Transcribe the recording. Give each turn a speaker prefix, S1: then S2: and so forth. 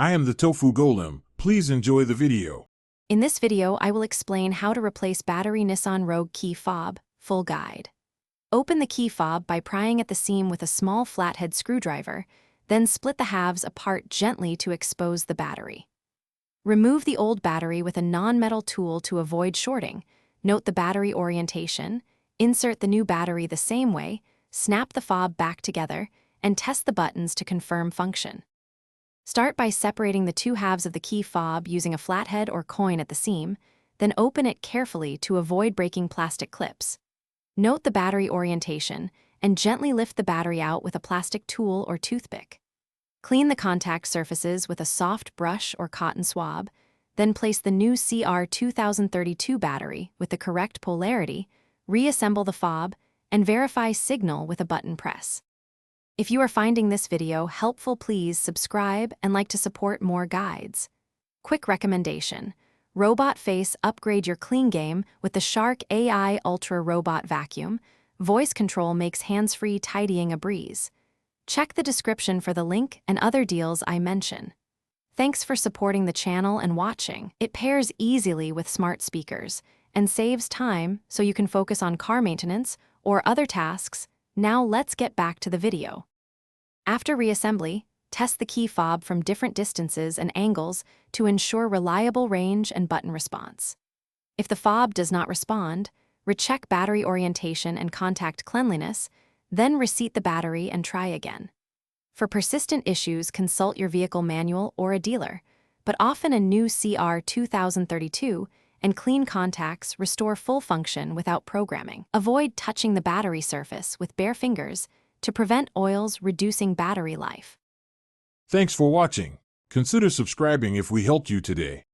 S1: I am the Tofu Golem. Please enjoy the video.
S2: In this video, I will explain how to replace battery Nissan Rogue key fob, full guide. Open the key fob by prying at the seam with a small flathead screwdriver, then split the halves apart gently to expose the battery. Remove the old battery with a non-metal tool to avoid shorting. Note the battery orientation, insert the new battery the same way, snap the fob back together, and test the buttons to confirm function. Start by separating the two halves of the key fob using a flathead or coin at the seam, then open it carefully to avoid breaking plastic clips. Note the battery orientation and gently lift the battery out with a plastic tool or toothpick. Clean the contact surfaces with a soft brush or cotton swab, then place the new CR 2032 battery with the correct polarity, reassemble the fob, and verify signal with a button press. If you are finding this video helpful, please subscribe and like to support more guides. Quick recommendation: Robot Face upgrade your clean game with the Shark AI Ultra Robot Vacuum. Voice control makes hands-free tidying a breeze. Check the description for the link and other deals I mention. Thanks for supporting the channel and watching. It pairs easily with smart speakers and saves time so you can focus on car maintenance or other tasks. Now let's get back to the video. After reassembly, test the key fob from different distances and angles to ensure reliable range and button response. If the fob does not respond, recheck battery orientation and contact cleanliness, then reseat the battery and try again. For persistent issues, consult your vehicle manual or a dealer, but often a new CR 2032 and clean contacts restore full function without programming. Avoid touching the battery surface with bare fingers to prevent oils reducing battery life.
S1: Thanks for watching. Consider subscribing if we helped you today.